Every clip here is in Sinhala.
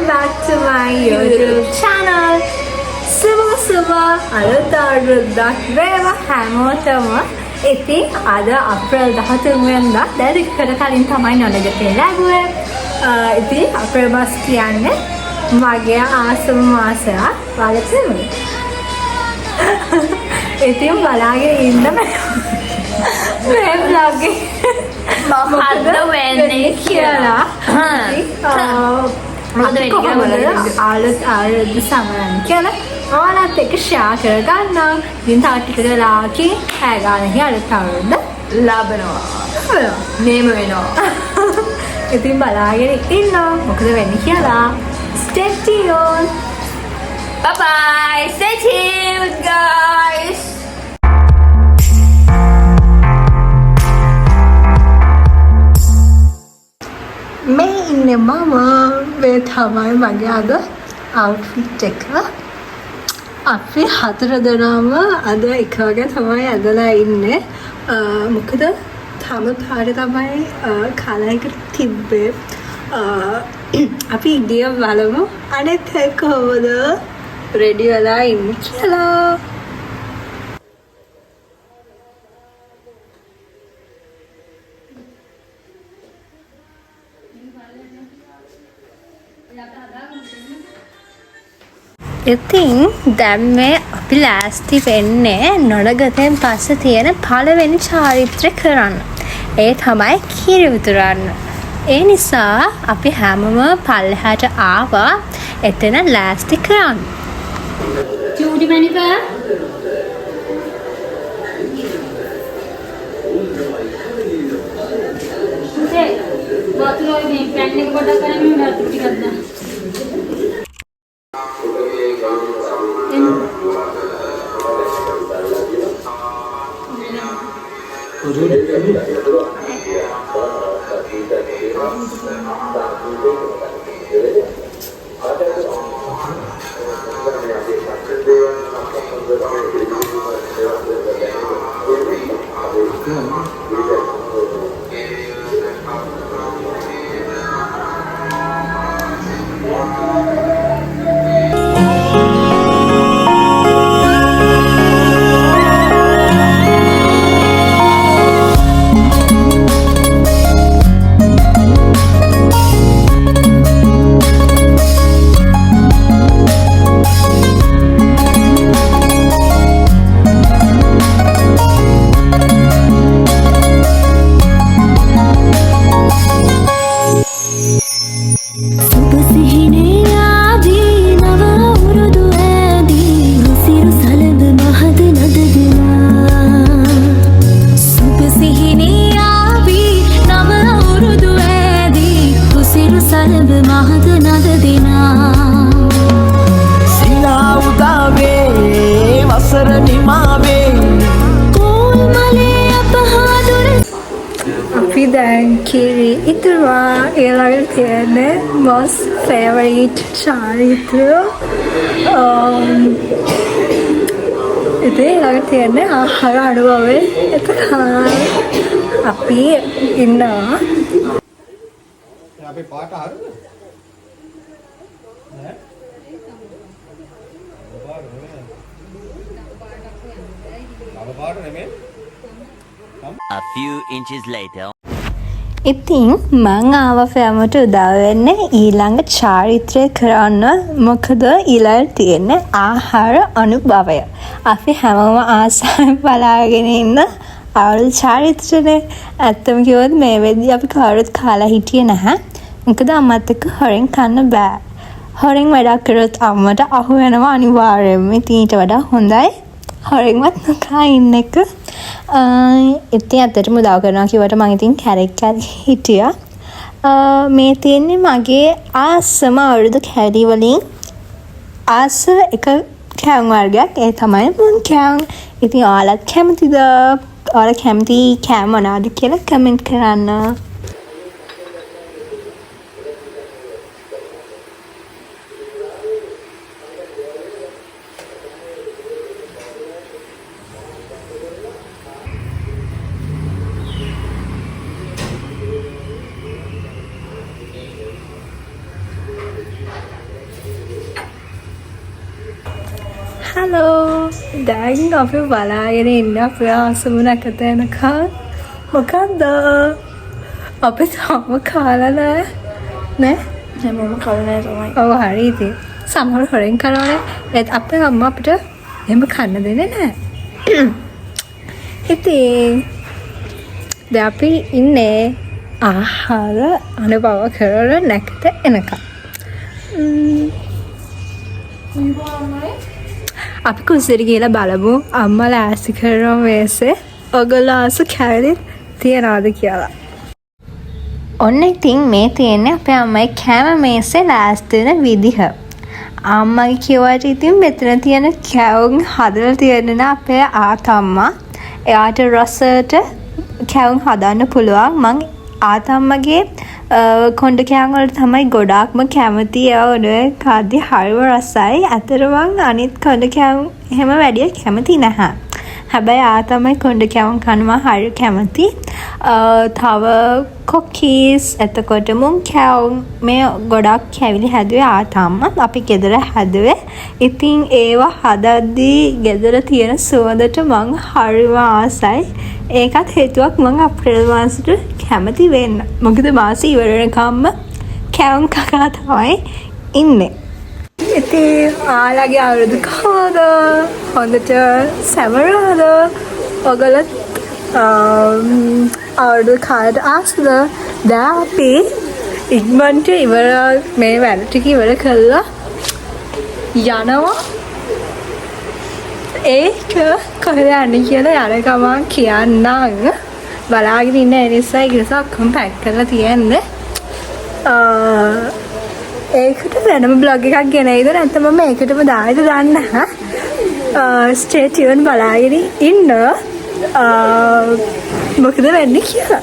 back to my YouTube channel. සුබ අලුත් අවුරුද්දක් වේවා හැමෝටම. ඉතින් අද අප්‍රේල් 13 වෙනිදා දැරිකට කලින් තමයි නොනගතේ ලැබුවේ. ඉතින් අප්‍රේල් මාස කියන්නේ මගේ ආසම මාසයක් වලතෙමු. ඉතින් බලාගෙන ඉන්න මේ vlog එක මොකද වෙන්නේ කියලා මොකද ආලුත් සමරන්න කියලා ඔයාලත් එක්ක ෂෙයා කරගන්නම්. ඉතින් තව ටික වෙලාවකින් ඈ ගානක අලුත් අවුරුද්ද ලබනවා. නේම වෙනවා. ඉතින් බලාගෙන ඉන්න මොකද වෙන්නේ කියලා. Stay tuned. Bye bye. Stay tuned guys. මේ ඉන්නේ මම. මේ තමයි මගේ අද outfit එක. අපි 4 දෙනාම අද එක වගේ තමයි ඇඳලා ඉන්නේ. මොකද තම පාර තමයි කලයකට තිබ්බේ. අපි ඉදිය බලමු අනෙත් කොහොමද රෙඩි වෙලා ඉන්නේ කියලා. ඉතින් දැන් මේ අපි ලෑස්ති වෙන්නේ නොනගතෙන් පස්සේ තියෙන පළවෙනි චාරිත්‍රය කරන්න. ඒ තමයි කිරි උතුරන්න. ඒ නිසා අපි හැමෝම පල්ලෙහාට ආවා එතන ලෑස්ති කරන්න. චූටි මණිකා පුතේ වතුරේ මේ පැන් එක පොඩක් කරගෙන වතුර ටිකක් දාන්න. දැන් කිරි ඉතුරුවා ඊළඟට තියෙන්නේ most favorite චාරිත්‍රය. ඉතින් ඊළඟට තියෙන්නේ ආහාර අනුභවය. එතන අපි ඉන්නවා. අපේ පාට හරිද? නෑ. A few inches later. ඉතින් මං ආව ෆෑමට උදා වෙන්නේ ඊළඟ චාරිත්‍රය කරන්න. මොකද ඊළඟ තියෙන්නේ ආහාර අනුභවය. අපි හැමෝම ආසාවෙන් බලාගෙන ඉන්න අවුරුදු චාරිත්‍රනේ. ඇත්තම කිව්වොත් මේ වෙද්දි අපි කවුරුත් කාලා හිටියේ නැහැ. මොකද අම්මත් එක්ක හොරෙන් කන්න බෑ. හොරෙන් වැඩක් කරොත් අම්මට අහු වෙනවා අනිවාර්යයෙන්ම. ඉතින් ඊට වඩා හොඳයි හොරෙන්වත් නොකා ඉන්න එක. ඉතින් ඇත්තටම උදව් කරනවා කිව්වට මම ඉතින් කැරක් හිටියා. මේ තියෙන්නේ මගේ ආසම අවුරුදු කැරි වලින් ආස එක කෑම වර්ගයක්. ඒ තමයි මුන් කෑම. ඉතින් ඔයාලත් කැමතිද? ඔයාලා කැමති කෑම මොනවද කියලා කමෙන්ට් කරන්න. හලෝ දැන් අපි බලාගෙන ඉන්න අපේ ආසම නැකත එනකම් මොකක්ද අපි තාම කාලා නෑ මම කවුනේ තමයි. ඔව් හරි ඉතින් සමහර හොරෙන් කරනවානේ ඒත් අපේ අම්මා අපිට එහෙම කන්න දෙන්නේ නැහැ ඉතින් දැන් අපි ඉන්නේ ආහාර අනුභව කරලා නැකත එනකම් අපි කුසෙට ගිහලා බලමු අම්මා ලෑස්ති කරන මේසේ ඔයගොල්ලෝ ආස කැවිලි තියනවාද කියලා. ඔන්න ඉතින් මේ තියෙන්නේ අපේ අම්මයි කෑම මේසේ ලෑස්ති වෙන විදිහ. අම්මගේ කිව්වට ඉතින් මෙතන තියෙන කැවුම් හදලා තියෙන අපේ ආතම්මා. එයාට රසට කැවුම් හදන්න පුළුවන්. මං ආතම්මගේ කොණ්ඩ කෑම වලට තමයි ගොඩාක්ම කැමති. ඒවා ඔනේ කාද්දි හරිම රසයි. අතර මං අනිත් කොණ්ඩ කෑම එහෙම වැඩි කැමති නැහැ. හැබැයි ආතම්මයි කොණ්ඩ කෑම කනවා හරිය කැමති. තව කොකීස් එතකොට මුං කෑවුම් මේ ගොඩක් කැවිලි හැදුවේ ආතම්මා. අපි ගෙදර හැදුවේ. ඉතින් ඒවා හදද්දී ගෙදර තියෙන සුවඳට මං හරිම ආසයි. ඒකත් හේතුවක් මං අප්‍රේල් මාසෙට කැමති වෙන්න. මොකද මාසෙ ඉවර වෙනකම්ම කැවුම් කකා තමයි ඉන්නේ. ඉතින් ආලාගේ අවුරුදු කවද? හොඳට සැමරාද? ඔයගොල්ලෝ අවුරුදු කාලට ආස්ද? දැන් අපි ඉක්මනට ඉවර මේ වැඩ ටික ඉවර කළා යනවා. ඒක කොහෙද යන්නේ කියලා යන ගමන් කියන්නම්. බලාගෙන ඉන්න ඒ නිසා ඉතින් ඔක්කොම පැක් කරලා තියෙන්නේ. ඒකට වෙනම බ්ලොග් එකක් ගෙනයිද නැත්නම් මම ඒකටම දායිද දන්නේ නැහැ. ස්ටේ ටියුන් බලාගෙන ඉන්න. මොකද වෙන්නේ කියලා.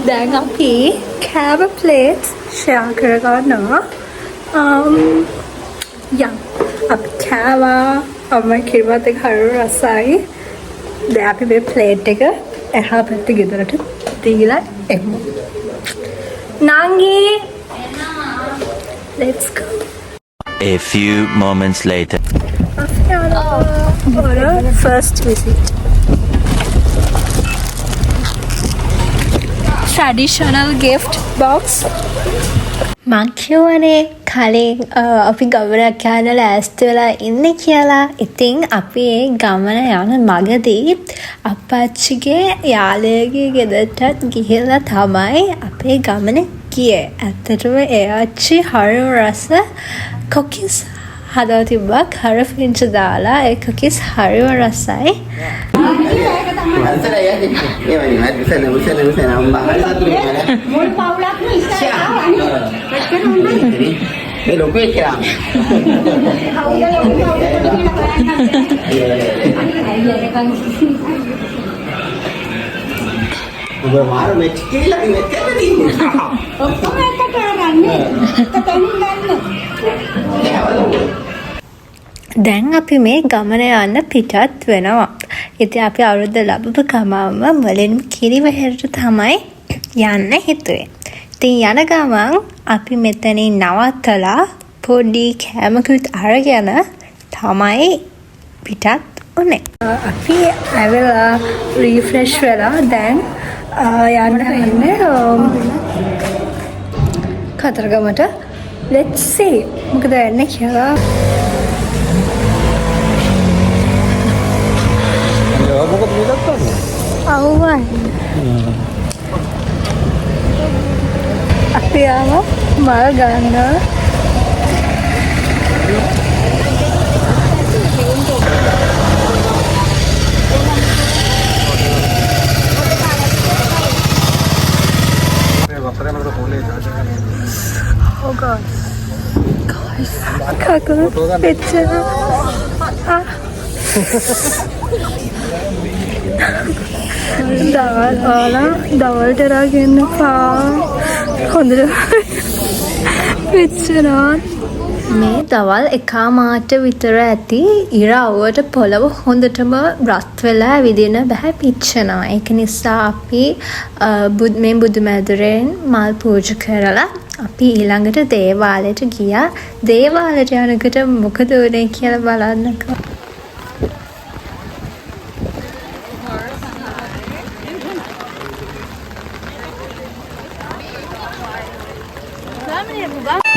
දැන් අපි කෑම ප්ලේට්ස් ෂෙයා කරගන්නවා. අපි කෑවා අම්මයි කිරිමත් එක හරිය රසයි. දැන් අපි මේ ප්ලේට් එක එහා පැත්තේ ගෙදරට දීලා එමු. නංගි let's go. A few moments later. First visit. Traditional gift box. මං කියවනේ කලින් අපි ගමනක් යන ලෑස්ති වෙලා ඉන්නේ කියලා. ඉතින් අපි ඒ ගමන යන මගදී අප්පච්චිගේ යාළුවෙකුගේ ගෙදරටත් ගිහිල්ලා තමයි අපේ ගමන ගියේ. ඇත්තටම ඒ ආච්චි හරිම රස කොකිස් හදලා තිබ්බා. කරෆින්ච් දාලා ඒ කොකිස් හරිම රසයි. දැන් අපි මේ ගමන යන්න පිටත් වෙනවා. ඉතින් අපි අවුරුද්ද ලැබපු ගමන්ම මුලින්ම කිරිවෙහෙරට තමයි යන්න හිතුවේ. ඉතින් යන ගමන් අපි මෙතනින් නවත්තලා පොඩි කෑමකුත් අරගෙන තමයි පිටත් උනේ. අපි ඇවිල්ලා රිෆ්‍රෙෂ් වෙලා දැන් යන්න වෙන්නේ කතරගමට. Let's see මොකද වෙන්නේ කියලා. අවුවන් අපි ආව මල් ගන්න. Oh God. Guys, kakak picture. දවල්ට රාගෙන හොඳට පිච්චෙනවා. මේ දවල් එකමාට විතර ඇති ඉර අවුවට පොළව හොඳටම රත් වෙලා විදින බෑ පිච්චෙනවා. ඒක නිසා අපි මේ බුදුමැදුරෙන් මල් පූජා කරලා අපි ඊළඟට දේවාලයට ගියා. දේවාලයට යනකොට මොකද උනේ කියලා බලන්නකෝ.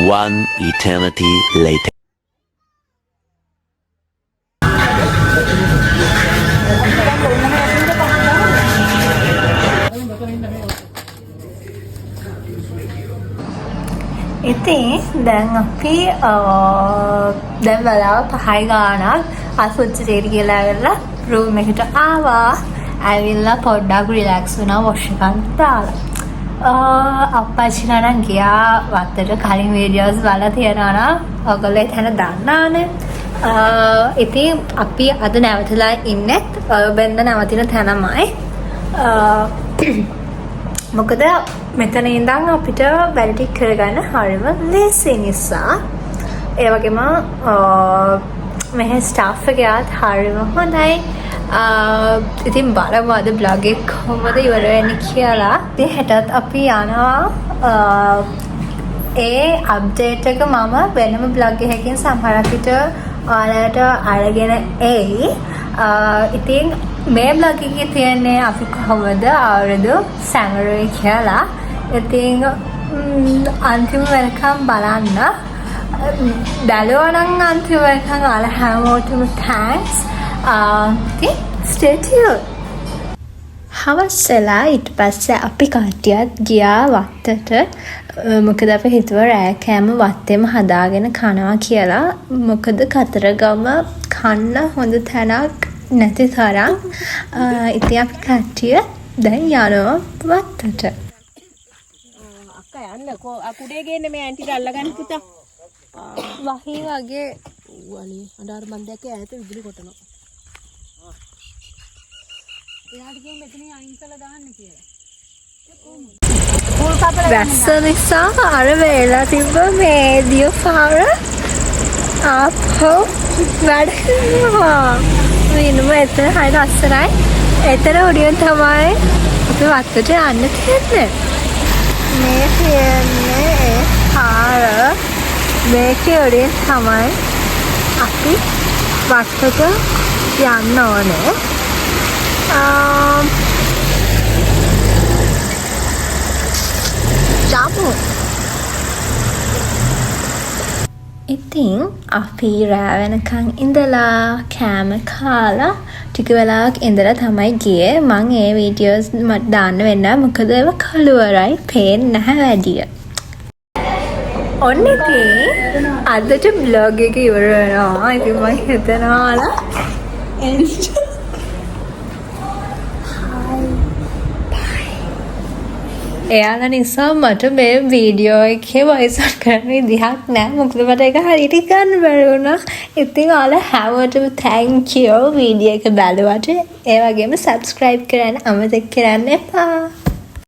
One eternity later. ඉතින් දැන් අපි දැන් වෙලාව 5 ගානක් ආස්පත්‍රියට ගිහලා ඇවිල්ලා රූම් එකට ආවා. ඇවිල්ලා පොඩ්ඩක් රිලැක්ස් වුණා වොෂ් එකක් දාලා. අප්පච්චි නං ගියා වත්තට. කලින් වීඩියෝස් බලලා තියනවා නම් ඔයගොල්ලෝ එතන දන්නානේ. ඉතින් අපි අද නැවතලා ඉන්නේ බෙන්ද නැවතින තැනමයි. මොකද මෙතන ඉඳන් අපිට වැඩ ටික කරගන්න හරිම ලේසි නිසා. ඒ වගේම මෙහි ස්ටාෆ් එකත් හරිම හොඳයි. ඉතින් බලමු අද බ්ලොග් එක කොහොමද ඉවර වෙන්නේ කියලා. ඉතින් හෙටත් අපි යනවා. ඒ අප්ඩේට් එක මම වෙනම බ්ලොග් එකකින් සමහරක් විට ඔයාලට අරගෙන එයි. ඉතින් මේ බ්ලොග් එකේ තියෙන්නේ අපි කොහොමද අවුරුදු සැමරුවේ කියලා. ඉතින් අන්තිම වෙනකම් බලන්න. බැලුවා නම් අන්තිම වෙනකම් ඔයාලා හැමෝටම thanks. Stay tuned. හවස් වෙලා ඊට පස්සේ අපි කට්ටියත් ගියා වත්තට. මොකද අපි හිතුවා රෑ කෑම වත්තේම හදාගෙන කනවා කියලා. මොකද කතරගම කන්න හොඳ තැනක් නැති තරම්. ඉතින් අපි කට්ටිය දැන් යනවා වත්තට. අක්කා යන්නකෝ. කුඩේ ගේන්න මේ ඇන්ටිට අල්ලගන්න පුතා. වහී වගේ අනේ අඬාර මන් දැක්කේ ඈත විදුලි කොටනවා. එයාට ගිහින් මෙතනින් අයින් කළා දාන්න කියලා. වැස්ස නිසා අර වේලා තිබ්බ මේ දිය පාර ආපහු වැඩ කරනවා. වෙනම එතන හරි ලස්සනයි. එතන උඩින් තමයි අපි වත්තට යන්න තියෙන්නේ. මේ තියෙන්නේ ඒ පාර. මේකේ උඩින් තමයි අපි වත්තට යන්න ඕනේ. jamu. ඉතින් අපි රෑ වෙනකන් ඉඳලා කෑම කාලා ටික වෙලාවක් ඉඳලා තමයි ගියේ. මම ඒ වීඩියෝස් දාන්න වෙන්න මොකද ඒවා කළුවරයි පේන්නේ නැහැ වැඩිය. ඔන්න ඉතින් අදට බ්ලොග් එක ඉවර වෙනවා. ඉතින් මම හිතනවා එයාලා නිසා මට මේ වීඩියෝ එකේ වොයිස් ඔවර් කරන්න විදිහක් නැහැ. මොකද මට ඒක හරියට ගන්න බැරි වුණා. ඉතින් ඔයාලා හැමෝටම thank you වීඩියෝ එක බලුවට. ඒ වගේම subscribe කරන්න අමතක කරන්න එපා.